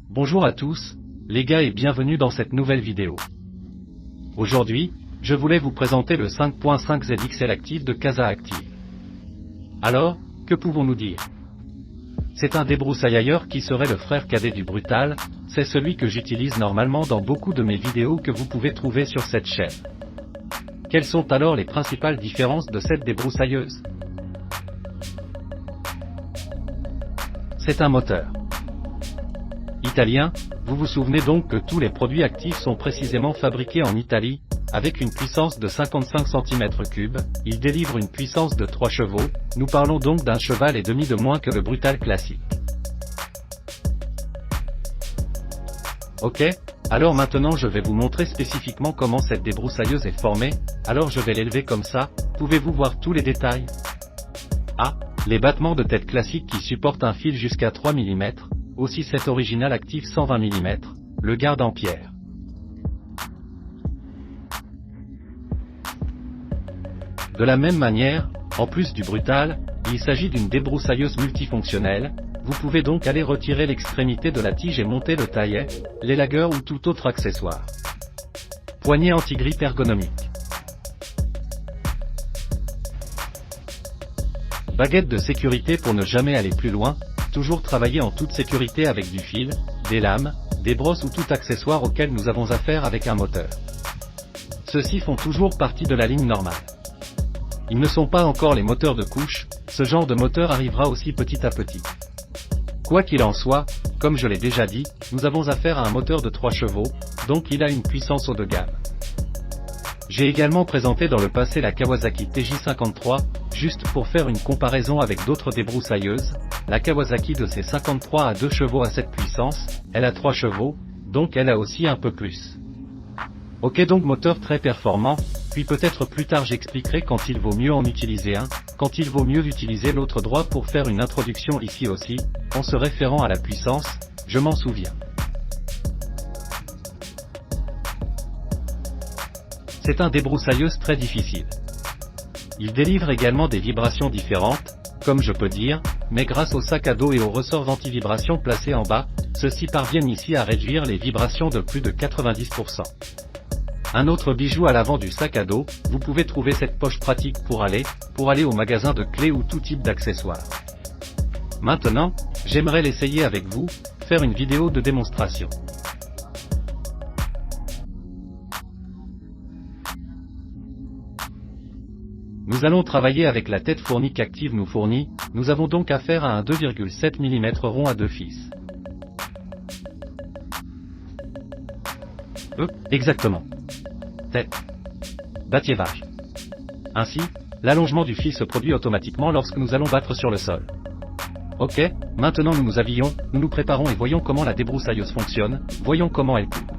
Bonjour à tous, les gars et bienvenue dans cette nouvelle vidéo. Aujourd'hui, je voulais vous présenter le 5.5 ZXL Active de Casa Active. Alors, que pouvons-nous dire? C'est un débroussailleur qui serait le frère cadet du Brutal, c'est celui que j'utilise normalement dans beaucoup de mes vidéos que vous pouvez trouver sur cette chaîne. Quelles sont alors les principales différences de cette débroussailleuse? C'est un moteur italien. Vous vous souvenez donc que tous les produits actifs sont précisément fabriqués en Italie, avec une puissance de 55 cm3, il délivre une puissance de 3 chevaux, nous parlons donc d'un cheval et demi de moins que le Brutal classique. Ok, alors maintenant je vais vous montrer spécifiquement comment cette débroussailleuse est formée, alors je vais l'élever comme ça, pouvez-vous voir tous les détails? Ah, les battements de tête classiques qui supportent un fil jusqu'à 3 mm, aussi cet original actif 120 mm, le garde en pierre. De la même manière, en plus du Brutal, il s'agit d'une débroussailleuse multifonctionnelle, vous pouvez donc aller retirer l'extrémité de la tige et monter le taillet, l'élagueur ou tout autre accessoire. Poignée anti-grippe ergonomique. Baguette de sécurité pour ne jamais aller plus loin, toujours travailler en toute sécurité avec du fil, des lames, des brosses ou tout accessoire auquel nous avons affaire avec un moteur. Ceux-ci font toujours partie de la ligne normale. Ils ne sont pas encore les moteurs de couche, ce genre de moteur arrivera aussi petit à petit. Quoi qu'il en soit, comme je l'ai déjà dit, nous avons affaire à un moteur de 3 chevaux, donc il a une puissance haut de gamme. J'ai également présenté dans le passé la Kawasaki TJ53, juste pour faire une comparaison avec d'autres débroussailleuses, la Kawasaki de ses 53 à 2 chevaux à cette puissance, elle a 3 chevaux, donc elle a aussi un peu plus. Ok, donc moteur très performant, puis peut-être plus tard j'expliquerai quand il vaut mieux en utiliser un, quand il vaut mieux utiliser l'autre droit pour faire une introduction ici aussi, en se référant à la puissance, je m'en souviens. C'est un débroussailleuse très difficile. Il délivre également des vibrations différentes, comme je peux dire, mais grâce au sac à dos et aux ressorts anti-vibration placés en bas, ceux-ci parviennent ici à réduire les vibrations de plus de 90%. Un autre bijou à l'avant du sac à dos, vous pouvez trouver cette poche pratique pour aller au magasin de clés ou tout type d'accessoires. Maintenant, j'aimerais l'essayer avec vous, faire une vidéo de démonstration. Nous allons travailler avec la tête fournie qu'Active nous fournit, nous avons donc affaire à un 2,7 mm rond à 2 fils. Exactement. Tête. Battiévage. Ainsi, l'allongement du fil se produit automatiquement lorsque nous allons battre sur le sol. Ok, maintenant nous nous habillons, nous nous préparons et voyons comment la débroussailleuse fonctionne, voyons comment elle coupe.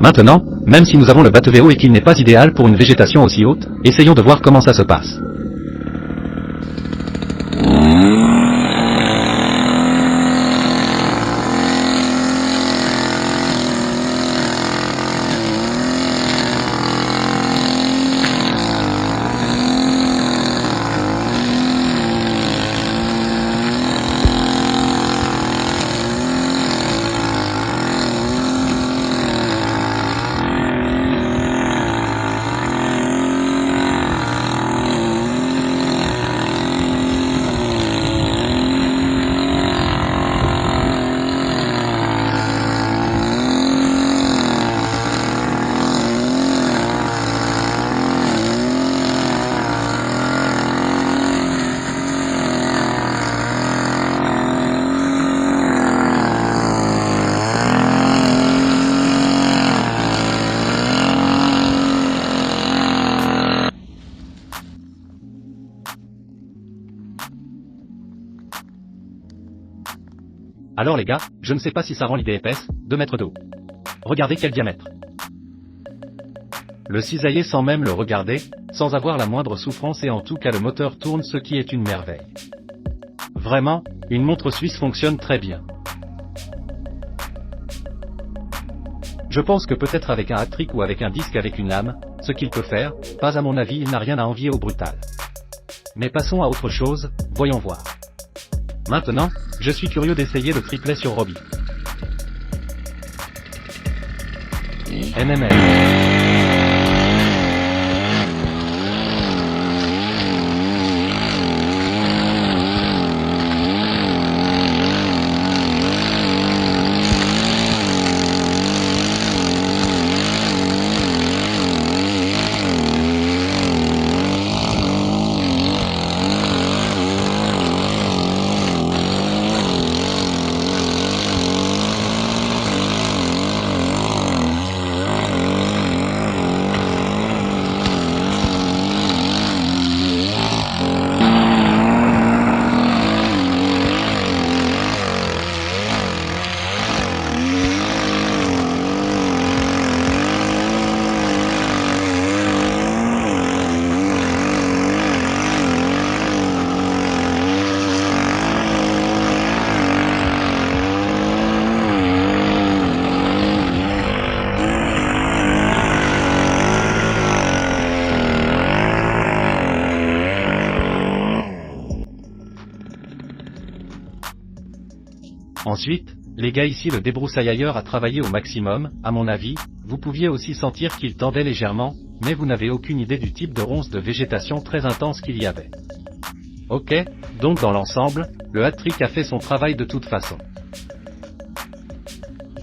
Maintenant, même si nous avons le bateau et qu'il n'est pas idéal pour une végétation aussi haute, essayons de voir comment ça se passe. Alors les gars, je ne sais pas si ça rend l'idée épaisse, 2 mètres de haut. Regardez quel diamètre. Le cisaillait sans même le regarder, sans avoir la moindre souffrance et en tout cas le moteur tourne, ce qui est une merveille. Vraiment, une montre suisse fonctionne très bien. Je pense que peut-être avec un hat-trick ou avec un disque avec une lame, ce qu'il peut faire, pas à mon avis, il n'a rien à envier au Brutal. Mais passons à autre chose, voyons voir. Maintenant, je suis curieux d'essayer le triplet sur Robbie. NML. Ensuite, les gars, ici le débroussailleur a travaillé au maximum, à mon avis. Vous pouviez aussi sentir qu'il tendait légèrement, mais vous n'avez aucune idée du type de ronces de végétation très intense qu'il y avait. Ok, donc dans l'ensemble, le hat-trick a fait son travail de toute façon.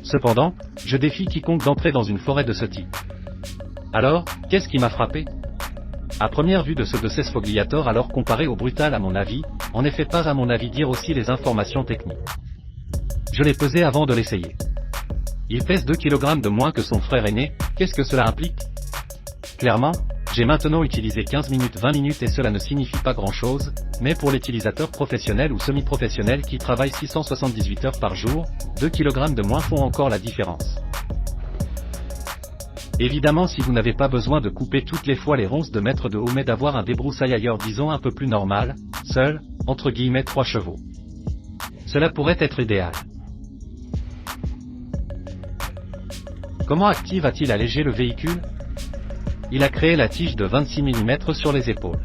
Cependant, je défie quiconque d'entrer dans une forêt de ce type. Alors, qu'est-ce qui m'a frappé? À première vue de ce Sfogliator, alors comparé au Brutal à mon avis, en effet pas à mon avis dire aussi les informations techniques. Je l'ai pesé avant de l'essayer. Il pèse 2 kg de moins que son frère aîné, qu'est-ce que cela implique? Clairement, j'ai maintenant utilisé 15 minutes 20 minutes et cela ne signifie pas grand-chose, mais pour l'utilisateur professionnel ou semi-professionnel qui travaille 678 heures par jour, 2 kg de moins font encore la différence. Évidemment, si vous n'avez pas besoin de couper toutes les fois les ronces de mètres de haut mais d'avoir un débroussailleur disons un peu plus normal, seul, entre guillemets 3 chevaux. Cela pourrait être idéal. Comment Active a-t-il allégé le véhicule? Il a créé la tige de 26 mm sur les épaules.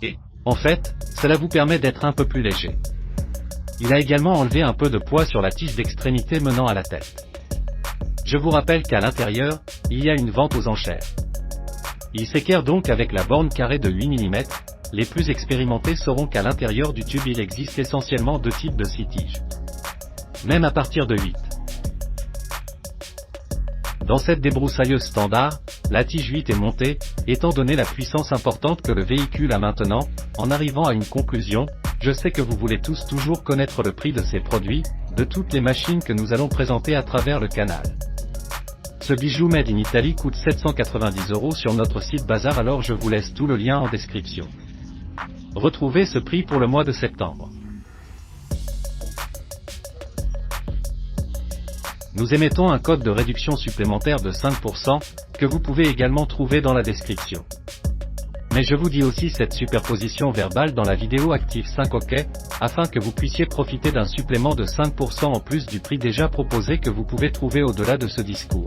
Et, en fait, cela vous permet d'être un peu plus léger. Il a également enlevé un peu de poids sur la tige d'extrémité menant à la tête. Je vous rappelle qu'à l'intérieur, il y a une vente aux enchères. Il s'équerre donc avec la borne carrée de 8 mm, les plus expérimentés sauront qu'à l'intérieur du tube il existe essentiellement 2 types de 6 tiges. Même à partir de 8. Dans cette débroussailleuse standard, la tige 8 est montée, étant donné la puissance importante que le véhicule a maintenant. En arrivant à une conclusion, je sais que vous voulez tous toujours connaître le prix de ces produits, de toutes les machines que nous allons présenter à travers le canal. Ce bijou Made in Italy coûte 790 € sur notre site Bazar, alors je vous laisse tout le lien en description. Retrouvez ce prix pour le mois de septembre. Nous émettons un code de réduction supplémentaire de 5%, que vous pouvez également trouver dans la description. Mais je vous dis aussi cette superposition verbale dans la vidéo Active 5 OK, afin que vous puissiez profiter d'un supplément de 5% en plus du prix déjà proposé que vous pouvez trouver au-delà de ce discours.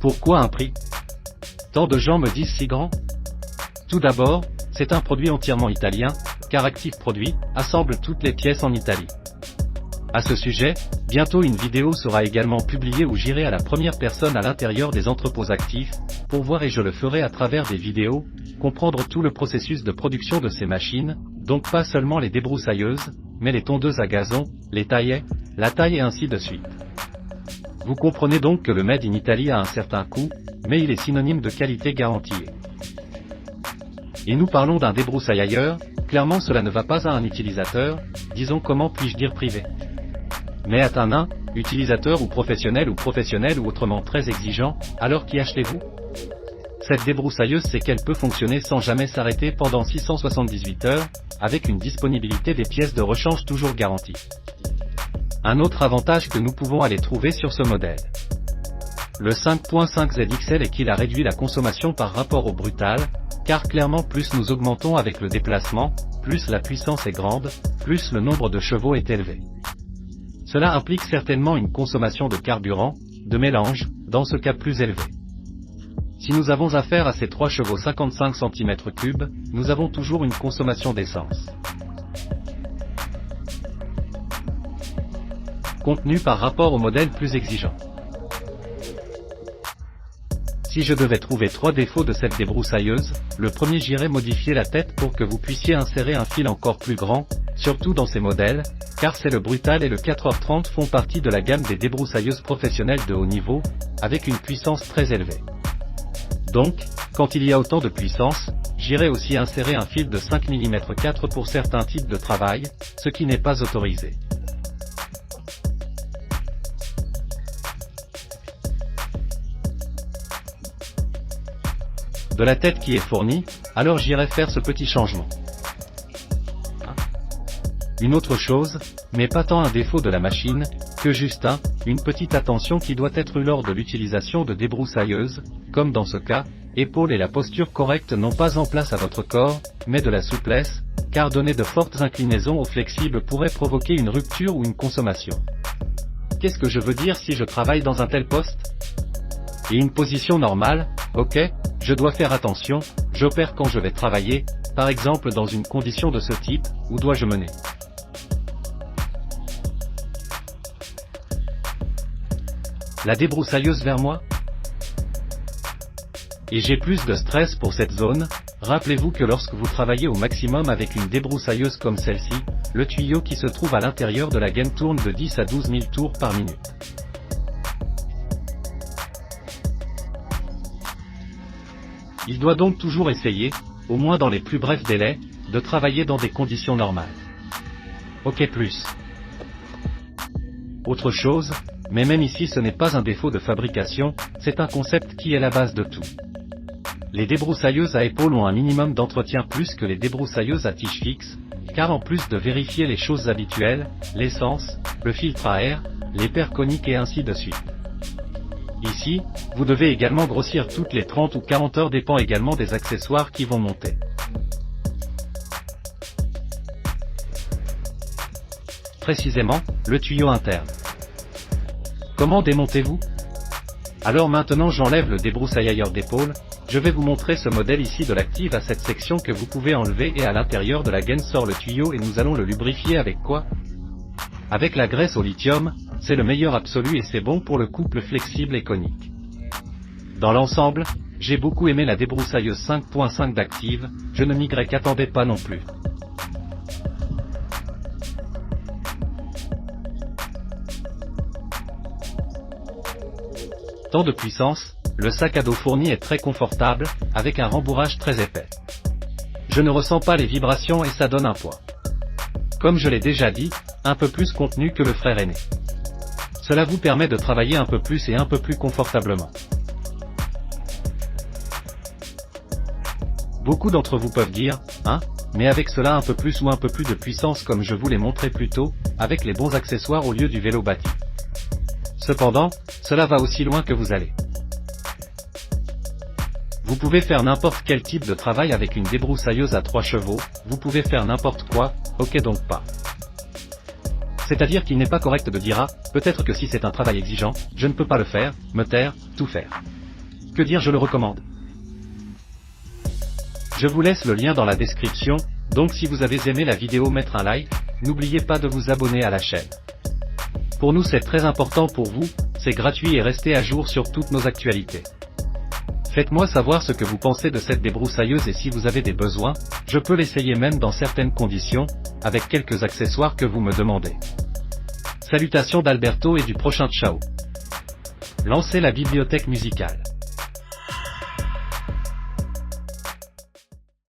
Pourquoi un prix? Tant de gens me disent si grand? Tout d'abord, c'est un produit entièrement italien, car Active Produit assemble toutes les pièces en Italie. À ce sujet, bientôt une vidéo sera également publiée où j'irai à la première personne à l'intérieur des entrepôts Active, pour voir, et je le ferai à travers des vidéos, comprendre tout le processus de production de ces machines, donc pas seulement les débroussailleuses, mais les tondeuses à gazon, les taillets, la taille et ainsi de suite. Vous comprenez donc que le Made in Italy a un certain coût, mais il est synonyme de qualité garantie. Et nous parlons d'un débroussailleur, clairement cela ne va pas à un utilisateur, disons comment puis-je dire privé. Mais à un utilisateur ou professionnel ou autrement très exigeant, alors qui achetez-vous? cette débroussailleuse, c'est qu'elle peut fonctionner sans jamais s'arrêter pendant 678 heures, avec une disponibilité des pièces de rechange toujours garantie. Un autre avantage que nous pouvons aller trouver sur ce modèle. Le 5.5 ZXL est qu'il a réduit la consommation par rapport au brutal, car clairement plus nous augmentons avec le déplacement, plus la puissance est grande, plus le nombre de chevaux est élevé. Cela implique certainement une consommation de carburant, de mélange, dans ce cas plus élevée. Si nous avons affaire à ces 3 chevaux 55 cm3, nous avons toujours une consommation d'essence. Contenu par rapport au modèle plus exigeant. Si je devais trouver 3 défauts de cette débroussailleuse, le premier, j'irais modifier la tête pour que vous puissiez insérer un fil encore plus grand, surtout dans ces modèles, car c'est le Brutal et le 4h30 font partie de la gamme des débroussailleuses professionnelles de haut niveau, avec une puissance très élevée. Donc, quand il y a autant de puissance, j'irai aussi insérer un fil de 5 mm 4 pour certains types de travail, ce qui n'est pas autorisé. De la tête qui est fournie, alors j'irai faire ce petit changement. Une autre chose, mais pas tant un défaut de la machine, que juste une petite attention qui doit être eue lors de l'utilisation de débroussailleuses, comme dans ce cas, épaules et la posture correcte non pas en place à votre corps, mais de la souplesse, car donner de fortes inclinaisons au flexible pourrait provoquer une rupture ou une consommation. Qu'est-ce que je veux dire si je travaille dans un tel poste? Et une position normale, ok, je dois faire attention, j'opère quand je vais travailler, par exemple dans une condition de ce type, où dois-je mener? La débroussailleuse vers moi? Et j'ai plus de stress pour cette zone. Rappelez-vous que lorsque vous travaillez au maximum avec une débroussailleuse comme celle-ci, le tuyau qui se trouve à l'intérieur de la gaine tourne de 10 à 12 000 tours par minute. Il doit donc toujours essayer, au moins dans les plus brefs délais, de travailler dans des conditions normales. Ok plus. Autre chose, mais même ici ce n'est pas un défaut de fabrication, c'est un concept qui est la base de tout. Les débroussailleuses à épaules ont un minimum d'entretien plus que les débroussailleuses à tige fixe, car en plus de vérifier les choses habituelles, l'essence, le filtre à air, les paires coniques et ainsi de suite. Ici, vous devez également grossir toutes les 30 ou 40 heures, dépend également des accessoires qui vont monter. Précisément, le tuyau interne. Comment démontez-vous? Alors maintenant j'enlève le débroussailleur d'épaule, je vais vous montrer ce modèle ici de l'Active à cette section que vous pouvez enlever et à l'intérieur de la gaine sort le tuyau et nous allons le lubrifier avec quoi? Avec la graisse au lithium, c'est le meilleur absolu et c'est bon pour le couple flexible et conique. Dans l'ensemble, j'ai beaucoup aimé la débroussailleuse 5.5 d'Active, je ne m'y attendais pas non plus. Tant de puissance, le sac à dos fourni est très confortable, avec un rembourrage très épais. Je ne ressens pas les vibrations et ça donne un poids. Comme je l'ai déjà dit, un peu plus contenu que le frère aîné. Cela vous permet de travailler un peu plus et un peu plus confortablement. Beaucoup d'entre vous peuvent dire, mais avec cela un peu plus ou un peu plus de puissance comme je vous l'ai montré plus tôt, avec les bons accessoires au lieu du vélo bâti. Cependant, cela va aussi loin que vous allez. Vous pouvez faire n'importe quel type de travail avec une débroussailleuse à 3 chevaux, vous pouvez faire n'importe quoi, ok donc pas. C'est-à-dire qu'il n'est pas correct de dire peut-être que si c'est un travail exigeant, je ne peux pas le faire, me taire, tout faire. Que dire je le recommande. Je vous laisse le lien dans la description, donc si vous avez aimé la vidéo mettre un like, n'oubliez pas de vous abonner à la chaîne. Pour nous c'est très important pour vous, c'est gratuit et restez à jour sur toutes nos actualités. Faites-moi savoir ce que vous pensez de cette débroussailleuse et si vous avez des besoins, je peux l'essayer même dans certaines conditions, avec quelques accessoires que vous me demandez. Salutations d'Alberto et du prochain ciao. Lancez la bibliothèque musicale.